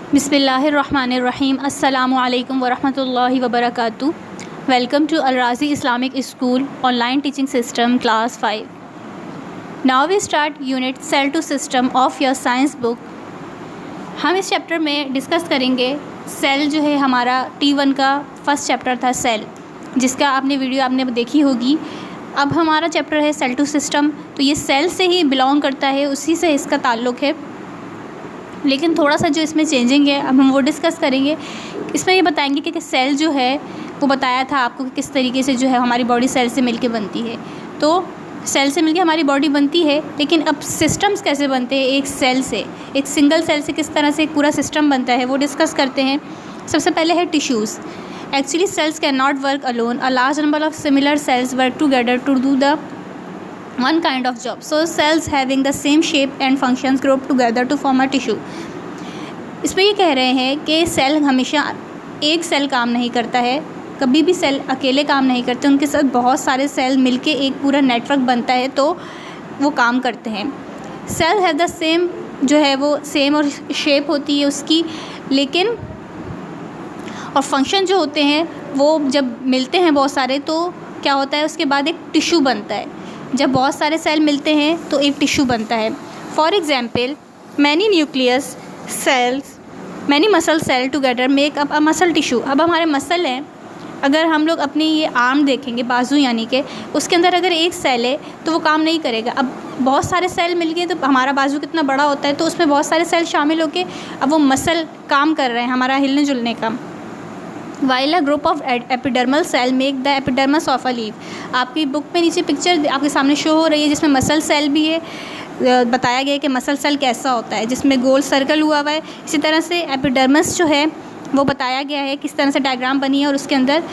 बिस्मिल्लाहिर्रहमानिर्रहीम। अस्सलामु अलैकुम वरहमतुल्लाहि वबरकातुहू। Welcome to Al Razi Islamic school online teaching system class 5। Now we start unit cell to system of your science book. हम इस chapter में डिस्कस करेंगे सेल जो है हमारा T1 का फर्स्ट चैप्टर था सेल, जिसका आपने देखी होगी। अब हमारा चैप्टर है सेल टू सिस्टम, तो ये सेल से ही बिलोंग करता है, उसी से इसका ताल्लुक़ है। लेकिन थोड़ा सा जो इसमें चेंजिंग है अब हम वो डिस्कस करेंगे। इसमें ये बताएंगे कि सेल जो है वो बताया था आपको कि किस तरीके से जो है हमारी बॉडी सेल से मिलके बनती है। तो सेल से मिलके हमारी बॉडी बनती है, लेकिन अब सिस्टम्स कैसे बनते हैं एक सेल से, एक सिंगल सेल से किस तरह से एक पूरा सिस्टम बनता है वो डिस्कस करते हैं। सबसे पहले है tissues. Actually cells can not work alone, a large number of similar cells work together to do the one kind of job. So cells having the same shape and functions group together to form a tissue. इसमें ये कह रहे हैं कि cell हमेशा एक cell काम नहीं करता है, कभी भी सेल अकेले काम नहीं करते, उनके साथ बहुत सारे सेल मिलके एक पूरा नेटवर्क बनता है तो वो काम करते हैं। सेल है द सेम, जो है वो सेम और शेप होती है उसकी, लेकिन और फंक्शन जो होते हैं वो जब मिलते हैं बहुत सारे तो क्या होता है, उसके बाद एक टिश्यू बनता है। जब बहुत सारे सेल मिलते हैं तो एक टिश्यू बनता है। For example many nucleus cells, many muscle cell together make up a muscle tissue. अब हमारे मसल हैं, अगर हम लोग अपनी ये आर्म देखेंगे, बाजू यानी कि उसके अंदर अगर एक सेल है तो वो काम नहीं करेगा। अब बहुत सारे सेल मिल गए तो हमारा बाजू कितना बड़ा होता है, तो उसमें बहुत सारे सेल शामिल होकर अब वो मसल काम कर रहे हैं हमारा हिलने जुलने का। While a group of epidermal cell make the epidermis of a leaf. आपकी बुक पे नीचे पिक्चर आपके सामने शो हो रही है जिसमें मसल सेल भी है, बताया गया है कि मसल सेल कैसा होता है जिसमें गोल सर्कल हुआ हुआ है। इसी तरह से एपिडर्मस जो है वो बताया गया है किस तरह से डायग्राम बनी है, और उसके अंदर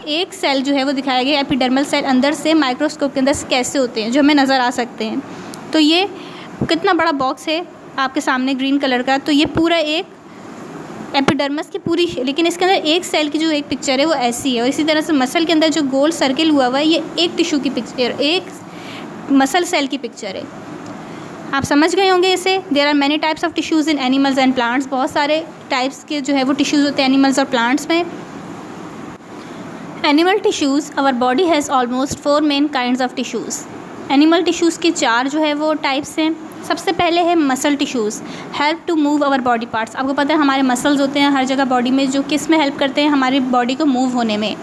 एक सेल जो है वो दिखाया गया है एपिडर्मल सेल अंदर से माइक्रोस्कोप के अंदर कैसे होते हैं, जो हमें नज़र आ सकते हैं। तो ये कितना बड़ा बॉक्स है आपके सामने ग्रीन कलर का, तो ये पूरा एक एपिडर्मस की पूरी, लेकिन इसके अंदर एक सेल की जो एक पिक्चर है वो ऐसी है। और इसी तरह से मसल के अंदर जो गोल सर्किल हुआ हुआ है ये एक टिश्यू की पिक्चर, एक मसल सेल की पिक्चर है। आप समझ गए होंगे इसे। There are many types of tissues in animals and plants. बहुत सारे टाइप्स के जो है वो टिश्यूज़ होते हैं एनिमल्स और प्लांट्स में। Animal tissues, our body has almost 4 main kinds of tissues. Animal tissues के 4 जो है वो टाइप्स हैं। सबसे पहले है muscle tissues, help to move our body parts. आपको पता है हमारे मसल्स होते हैं हर जगह बॉडी में, जो किस में हेल्प करते हैं, हमारी बॉडी को मूव होने में।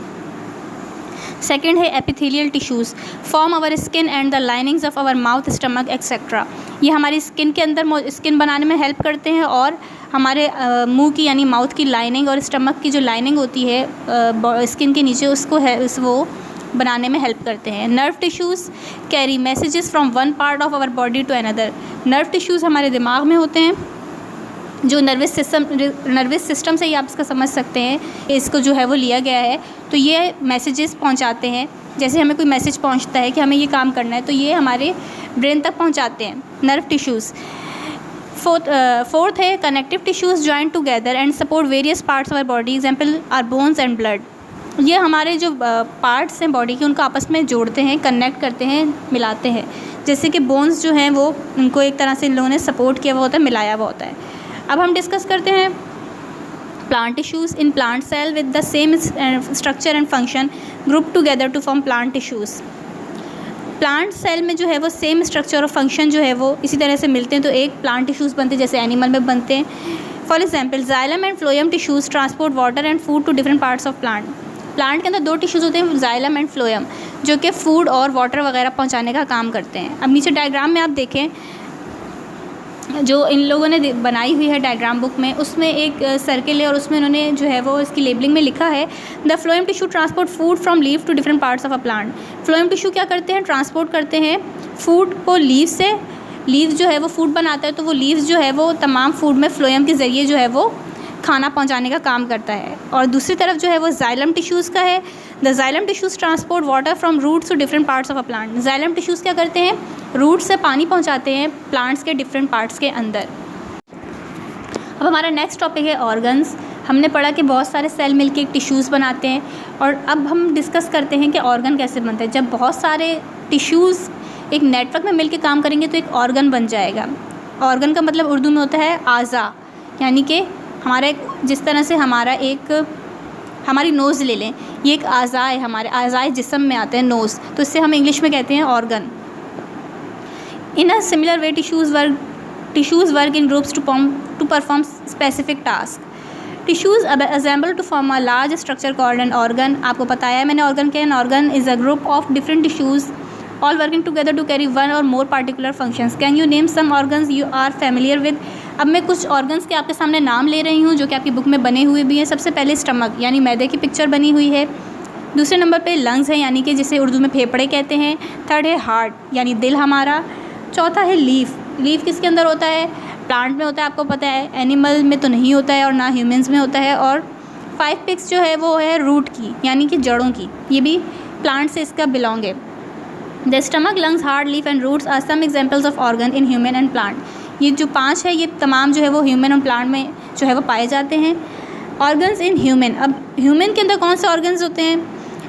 सेकेंड है epithelial tissues, form our skin and the linings of our mouth, stomach etcetera. ये हमारी स्किन के अंदर स्किन बनाने में हेल्प करते हैं और हमारे मुंह की यानी माउथ की लाइनिंग और स्टमक की जो लाइनिंग होती है स्किन के नीचे उसको है वो बनाने में हेल्प करते हैं। Nerve tissues carry messages from one part of our body to another. Nerve tissues हमारे दिमाग में होते हैं, जो नर्वस सिस्टम से ही आप इसका समझ सकते हैं, इसको जो है वो लिया गया है। तो ये मैसेजेस पहुंचाते हैं, जैसे हमें कोई मैसेज पहुंचता है कि हमें ये काम करना है तो ये हमारे ब्रेन तक पहुंचाते हैं नर्व टिश्यूज़। फोर्थ है connective tissues join together and support various parts of our body, example are bones and blood. ये हमारे जो पार्ट्स हैं बॉडी के उनको आपस में जोड़ते हैं, कनेक्ट करते हैं, मिलाते हैं। जैसे कि बोन्स जो हैं वो उनको एक तरह से इन लोगों ने सपोर्ट किया हुआ होता है, मिलाया हुआ होता है। अब हम डिस्कस करते हैं plant tissues. In plant cell with the same structure and function group together to form plant tissues. Plant cell में जो है वो सेम स्ट्रक्चर और फंक्शन जो है वो इसी तरह से मिलते हैं तो एक प्लांट टिश्यूज़ बनते हैं, जैसे एनिमल में बनते हैं। For example xylem and phloem tissues transport water and food to different parts of plant. Plant के अंदर 2 टिश्यूज़ होते हैं, जाइलम एंड फ्लोएम, जो कि फूड और वाटर वगैरह पहुंचाने का काम करते हैं। अब नीचे डायग्राम में आप देखें जो इन लोगों ने बनाई हुई है डायग्राम बुक में, उसमें एक सर्किल है और उसमें उन्होंने जो है वो इसकी लेबलिंग में लिखा है the phloem tissue transport food from leaf to different parts of a plant. Phloem tissue क्या करते हैं, ट्रांसपोर्ट करते हैं फूड को लीफ से। लीफ जो है वो फूड बनाता है तो वो लीफ जो है वो तमाम फूड में फ्लोएम के ज़रिए जो है वो खाना पहुंचाने का काम करता है। और दूसरी तरफ जो है वो जाइलम टिश्यूज़ का है, the xylem tissues transport water from roots to different parts of a plant. Xylem tissues क्या करते हैं, रूट से पानी पहुंचाते हैं प्लांट्स के डिफरेंट पार्ट्स के अंदर। अब हमारा नेक्स्ट टॉपिक है ऑर्गन्स। हमने पढ़ा कि बहुत सारे सेल मिलके एक टिश्यूज़ बनाते हैं, और अब हम डिस्कस करते हैं कि ऑर्गन कैसे बनते हैं। जब बहुत सारे टिश्यूज़ एक नेटवर्क में मिलके काम करेंगे तो एक ऑर्गन बन जाएगा। ऑर्गन का मतलब उर्दू में होता है आज़ा, यानी कि हमारा एक, जिस तरह से हमारी नोज़ ले लें, ये एक आज़ा है, हमारे आज़ाए जिस्म में आते हैं नोज़, तो इससे हम इंग्लिश में कहते हैं organ. In a similar way tissues work in groups to perform specific task. Tissues assemble to form a large structure called an organ. आपको बताया है मैंने ऑर्गन क्या है। An organ is a group of different tissues all working together to carry one or more particular functions. Can you name some organs you are familiar with? अब मैं कुछ organs के आपके सामने नाम ले रही हूँ जो कि आपकी बुक में बने हुए भी हैं। सबसे पहले स्टमक यानी मैदे की पिक्चर बनी हुई है। दूसरे नंबर पे लंग्स है यानी कि जिसे उर्दू में फेफड़े कहते हैं। थर्ड है हार्ट यानी दिल हमारा। चौथा है लीफ किसके अंदर होता है? प्लांट में होता है, आपको पता है। एनिमल में तो नहीं होता है और ना ह्यूमंस में होता है। और 5 पिक्स जो है वो है रूट की यानी कि जड़ों की, ये भी प्लांट से इसका बिलोंग है। The stomach, lungs, heart, leaf and roots are some examples of organ in human and plant. ये जो 5 है ये तमाम जो है वो ह्यूमन और प्लांट में जो है वो पाए जाते हैं। ऑर्गन्स इन ह्यूमन, अब ह्यूमन के अंदर कौन से ऑर्गन्स होते हैं?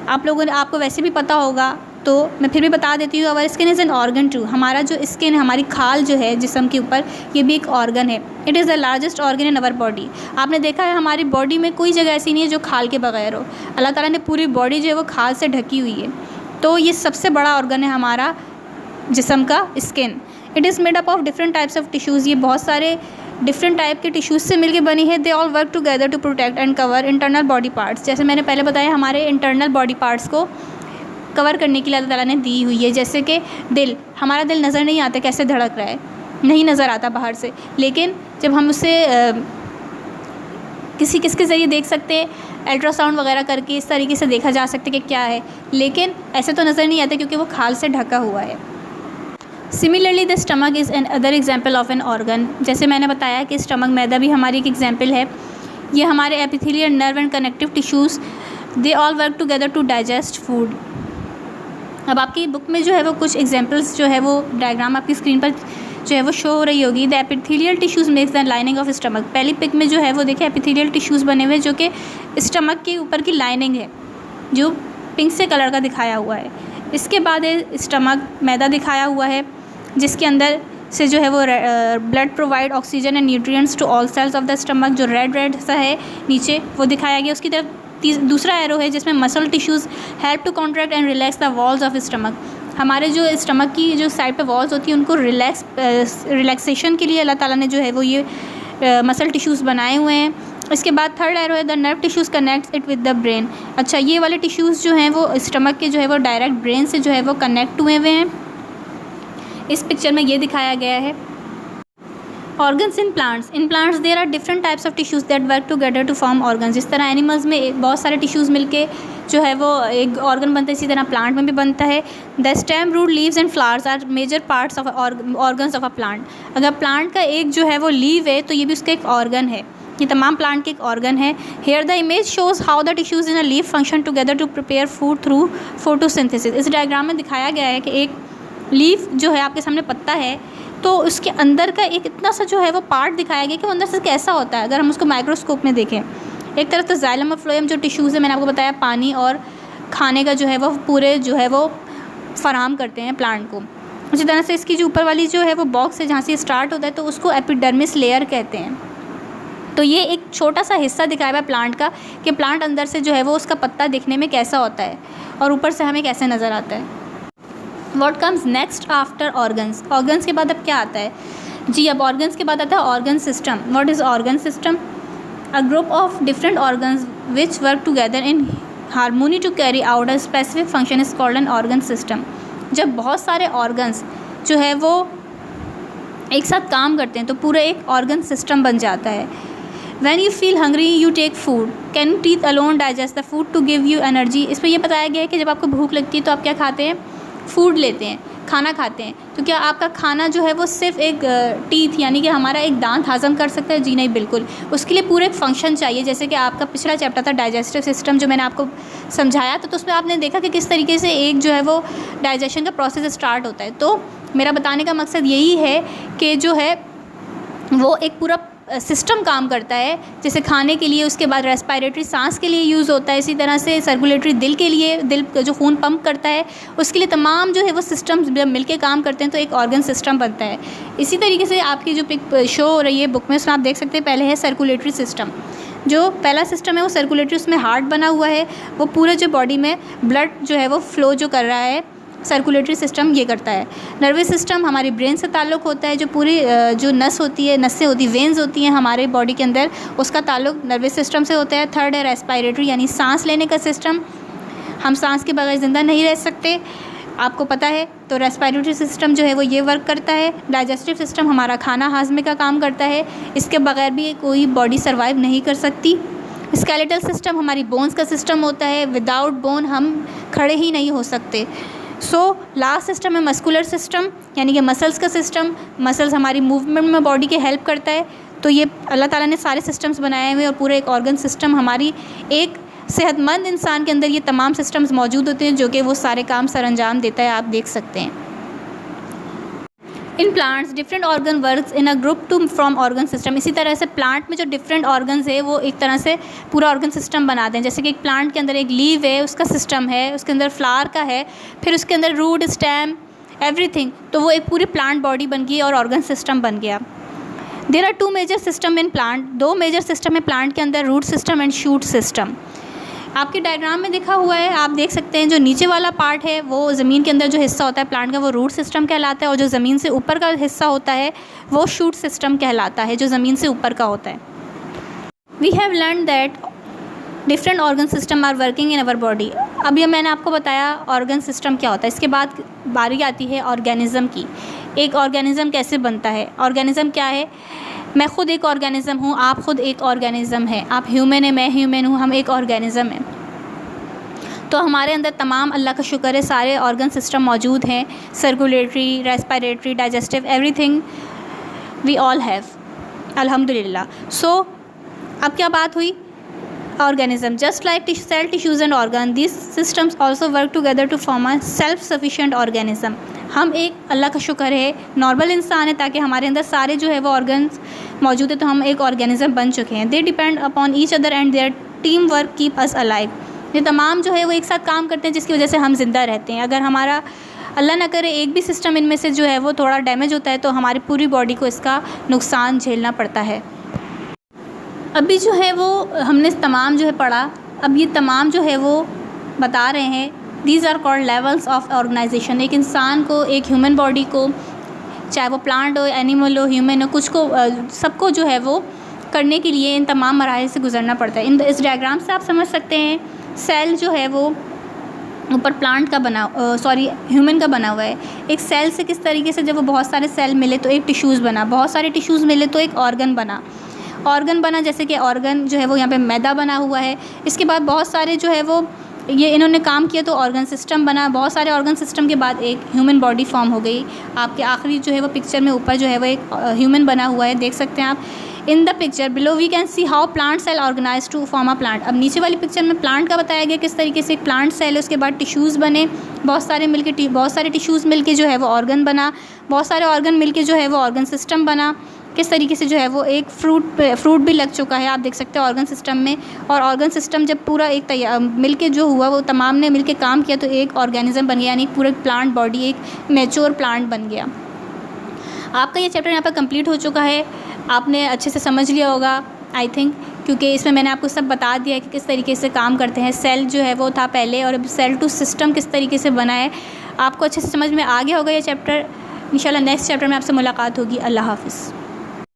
आपको वैसे भी पता होगा, तो मैं फिर भी बता देती हूँ। Our skin is an organ too. हमारा जो स्किन है, हमारी खाल जो है जिस्म के ऊपर, ये भी एक ऑर्गन है। It is the largest organ in our body. आपने देखा है हमारी बॉडी में कोई जगह ऐसी नहीं है जो खाल के बगैर हो। अल्लाह ताला ने पूरी बॉडी जो है वो खाल से ढकी हुई है। तो ये सबसे बड़ा ऑर्गन है हमारा जिस्म का skin. It is made up of different types of tissues. ये बहुत सारे डिफरेंट टाइप के टिश्यूज़ से मिलकर बनी है। They all work together to protect and cover internal body parts. जैसे मैंने पहले बताया, हमारे इंटरनल बॉडी पार्ट्स को कवर करने के लिए अल्लाह ताला ने दी हुई है। जैसे कि दिल, हमारा दिल नज़र नहीं आता कैसे धड़क रहा है, नहीं नज़र आता बाहर से, लेकिन जब हम उसे किसके ज़रिए देख सकते हैं, अल्ट्रासाउंड वगैरह करके इस तरीके से देखा जा सकता है कि क्या है, लेकिन ऐसे तो नज़र नहीं आता क्योंकि वो खाल से ढका हुआ है। Similarly the stomach is an other example of an organ. जैसे मैंने बताया कि स्टमक, मैदा भी हमारी एक एग्जाम्पल है। ये हमारे epithelial nerve and connective tissues, they all work together to digest food. अब आपकी बुक में जो है वो कुछ एग्जाम्पल्स जो है वो डायग्राम आपकी स्क्रीन पर जो है वो शो हो रही होगी। The epithelial tissues makes the lining of stomach. पहली पिक में जो है वो देखिए एपिथेलियल टिश्यूज़ बने हुए जो कि स्टमक के ऊपर की लाइनिंग है, जो पिंक से कलर का दिखाया हुआ है। इसके बाद स्टमक, मैदा दिखाया हुआ है जिसके अंदर से जो है वो blood provide oxygen and nutrients to all cells of the stomach. जो रेड सा है नीचे वो दिखाया गया। उसकी तरफ दूसरा एरो है जिसमें muscle tissues help to contract and relax the walls of stomach. हमारे जो स्टमक की जो साइड पे वॉल्स होती हैं उनको रिलैक्सेशन के लिए अल्लाह ताला ने जो है वो ये मसल टिश्यूज़ बनाए हुए हैं। इसके बाद थर्ड एरो है the nerve tissues connects it with the brain. अच्छा, ये वाले टिश्यूज़ जो हैं वो स्टमक के जो है वो डायरेक्ट ब्रेन से जो है वो कनेक्ट हुए हैं। इस पिक्चर में ये दिखाया गया है। Organs in plants there are different types of tissues that work together to form organs. जिस तरह एनिमल्स में बहुत सारे टिश्यूज़ मिलके जो है वो एक ऑर्गन बनता है, इसी तरह प्लांट में भी बनता है। The stem, root, leaves and flowers are major parts of organs of a plant. अगर प्लांट का एक जो है वो लीव है तो ये भी उसका एक ऑर्गन है। ये तमाम प्लांट के एक ऑर्गन है। Here the image shows how the tissues in a leaf function together to prepare food through photosynthesis. इस डायग्राम में दिखाया गया है कि एक लीफ जो है आपके सामने पत्ता है, तो उसके अंदर का एक इतना सा जो है वो पार्ट दिखाया गया कि वो अंदर से कैसा होता है अगर हम उसको माइक्रोस्कोप में देखें। एक तरफ तो जाइलम और फ्लोएम जो टिश्यूज़ है, मैंने आपको बताया पानी और खाने का जो है वो पूरे जो है वो फराहम करते हैं प्लांट को। उसी तरह से इसकी जो ऊपर वाली जो है वो बॉक्स है जहाँ से स्टार्ट होता है तो उसको एपिडर्मिस लेयर कहते हैं। तो ये एक छोटा सा हिस्सा दिखाया हुआ है प्लांट का कि प्लांट अंदर से जो है वो उसका पत्ता दिखने में कैसा होता है और ऊपर से हमें कैसे नज़र आता है। What comes next after organs? Organs के बाद अब क्या आता है जी? अब ऑर्गन्स के बाद आता है organ system. What is organ system? A group of different organs which work together in harmony to carry out a specific function is called an organ system. जब बहुत सारे ऑर्गन्स जो है वो एक साथ काम करते हैं तो पूरा एक ऑर्गन सिस्टम बन जाता है। When you feel hungry, you take food. Can teeth alone digest the food to give you energy? इस पर यह बताया गया है कि जब आपको भूख लगती है तो आप क्या खाते हैं? फूड लेते हैं, खाना खाते हैं। तो क्या आपका खाना जो है वो सिर्फ एक टीथ यानी कि हमारा एक दांत हज़म कर सकता है? जी नहीं, बिल्कुल। उसके लिए पूरे एक फंक्शन चाहिए। जैसे कि आपका पिछला चैप्टर था डाइजेस्टिव सिस्टम जो मैंने आपको समझाया, तो उसमें आपने देखा कि किस तरीके से एक जो है वो डाइजेशन का प्रोसेस स्टार्ट होता है। तो मेरा बताने का मकसद यही है कि जो है वो एक पूरा सिस्टम काम करता है, जैसे खाने के लिए, उसके बाद रेस्पिरेटरी सांस के लिए यूज़ होता है, इसी तरह से सर्कुलेटरी दिल के लिए, दिल जो खून पंप करता है उसके लिए तमाम जो है वो सिस्टम्स जब मिल के काम करते हैं तो एक ऑर्गन सिस्टम बनता है। इसी तरीके से आपकी जो पिक शो हो रही है बुक में, उसमें आप देख सकते हैं पहले है सर्कुलेटरी सिस्टम। जो पहला सिस्टम है वो सर्कुलेटरी, उसमें हार्ट बना हुआ है, वो पूरे जो बॉडी में ब्लड जो है वो फ्लो जो कर रहा है, सर्कुलेटरी सिस्टम ये करता है। नर्वस सिस्टम हमारी ब्रेन से ताल्लुक़ होता है, जो पूरी जो नस होती है, नसें होती, वेन्स होती हैं हमारे बॉडी के अंदर, उसका ताल्लुक़ नर्वस सिस्टम से होता है। थर्ड है रेस्पिरेटरी, यानी सांस लेने का सिस्टम, हम सांस के बगैर ज़िंदा नहीं रह सकते, आपको पता है। तो रेस्पिरेटरी सिस्टम जो है वो ये वर्क करता है। डाइजेस्टिव सिस्टम हमारा खाना हाजमे का काम करता है, इसके बगैर भी कोई बॉडी सर्वाइव नहीं कर सकती। स्केलेटल सिस्टम हमारी बोन्स का सिस्टम होता है, विदाउट बोन हम खड़े ही नहीं हो सकते। लास्ट सिस्टम है मस्कुलर सिस्टम, यानी कि मसल्स का सिस्टम। मसल्स हमारी मूवमेंट में बॉडी के हेल्प करता है। तो ये अल्लाह ताला ने सारे सिस्टम्स बनाए हुए और पूरे एक ऑर्गन सिस्टम, हमारी एक सेहतमंद इंसान के अंदर ये तमाम सिस्टम्स मौजूद होते हैं जो कि वो सारे काम सर अंजाम देता है, आप देख सकते हैं। In plants different organ works in a group to from organ system. इसी तरह से प्लांट में जो डिफरेंट ऑर्गन्स है वो एक तरह से पूरा ऑर्गन सिस्टम बनाते हैं। जैसे कि एक प्लांट के अंदर एक लीव है, उसका सिस्टम है, उसके अंदर फ्लावर का है, फिर उसके अंदर रूट, स्टेम, एवरीथिंग, तो वो एक पूरी प्लांट बॉडी बन गई और ऑर्गन सिस्टम बन गया। There are 2 major system in plant, 2 major system है प्लांट के अंदर, root system and shoot system. आपके डायग्राम में दिखा हुआ है, आप देख सकते हैं जो नीचे वाला पार्ट है वो ज़मीन के अंदर जो हिस्सा होता है प्लांट का वो रूट सिस्टम कहलाता है, और जो ज़मीन से ऊपर का हिस्सा होता है वो शूट सिस्टम कहलाता है, जो ज़मीन से ऊपर का होता है। We have learn that different organ system are working in our body. अब ये मैंने आपको बताया ऑर्गन सिस्टम क्या होता है। इसके बाद बारी आती है ऑर्गेनिज़म की। एक ऑर्गेनिज़म कैसे बनता है, ऑर्गेनिज़म क्या है। मैं ख़ुद एक ऑर्गेनिज़म हूँ, आप ख़ुद एक ऑर्गेनिज़म है, आप ह्यूमन है, मैं ह्यूमन हूँ, हम एक ऑर्गेनिज़म है। तो हमारे अंदर तमाम अल्लाह का शुक्र है सारे ऑर्गन सिस्टम मौजूद हैं, circulatory, respiratory, digestive, everything we all have, अल्हम्दुलिल्लाह। सो अब क्या बात हुई, organism just like cell, tissues and organ, this systems also work together to form a self sufficient organism. हम एक अल्लाह का शुक्र है नॉर्मल इंसान है, ताकि हमारे अंदर सारे जो है वो ऑर्गन्स मौजूद है, तो हम एक ऑर्गेनिज़म बन चुके हैं। They depend upon each other and their team work keep us alive. ये तमाम जो है वो एक साथ काम करते हैं जिसकी वजह से हम ज़िंदा रहते हैं। अगर हमारा अल्लाह ना करे एक भी सिस्टम इनमें से जो है वो थोड़ा डैमेज होता है तो हमारी पूरी बॉडी को इसका नुकसान झेलना पड़ता है। अभी जो है वो हमने तमाम जो है पढ़ा, अब ये तमाम जो है वो बता रहे हैं these are called levels of organisation. एक इंसान को, एक ह्यूमन बॉडी को, चाहे वो प्लांट हो, एनिमल हो, ह्यूमन हो, कुछ को सबको जो है वो करने के लिए इन तमाम मराहल से गुजरना पड़ता है। इस डायग्राम से आप समझ सकते हैं सेल जो है वो ऊपर प्लांट का बना ह्यूमन का बना हुआ है। एक सेल से किस तरीके से जब वो बहुत सारे सेल मिले तो एक टिश्यूज़ बना, बहुत सारे टिश्यूज़ मिले तो एक ऑर्गन बना, जैसे कि ऑर्गन जो है वो यहाँ पे मैदा बना हुआ है। इसके बाद बहुत सारे जो है वो ये इन्होंने काम किया तो ऑर्गन सिस्टम बना, बहुत सारे ऑर्गन सिस्टम के बाद एक ह्यूमन बॉडी फॉर्म हो गई। आपके आखिरी जो है वो पिक्चर में ऊपर जो है वो एक ह्यूमन बना हुआ है, देख सकते हैं आप। In the picture below we can see how plant cell organise to form a plant. अब नीचे वाली पिक्चर में प्लांट का बताया गया किस तरीके से एक प्लांट सेल है, उसके बाद टिश्यूज़ बने, बहुत सारे टिश्यूज़ मिलके जो है वो ऑर्गन बना, बहुत सारे ऑर्गन मिलके जो है वो ऑर्गन सिस्टम बना। किस तरीके से जो है वो एक फ्रूट भी लग चुका है, आप देख सकते हैं ऑर्गन सिस्टम में। और ऑर्गन सिस्टम जब पूरा एक मिलके जो हुआ वो तमाम ने मिलके काम किया तो एक ऑर्गेनिज्म बन गया, यानी पूरा प्लांट बॉडी एक मैच्योर प्लांट बन गया। आपका ये चैप्टर यहाँ पर कंप्लीट हो चुका है, आपने अच्छे से समझ लिया होगा आई थिंक, क्योंकि इसमें मैंने आपको सब बता दिया है कि किस तरीके से काम करते हैं। सेल जो है वो था पहले, और अब सेल टू सिस्टम किस तरीके से बना है, आपको अच्छे से समझ में आ गया होगा ये चैप्टर। इंशाल्लाह नेक्स्ट चैप्टर में आपसे मुलाकात होगी। अल्लाह हाफ़िज़।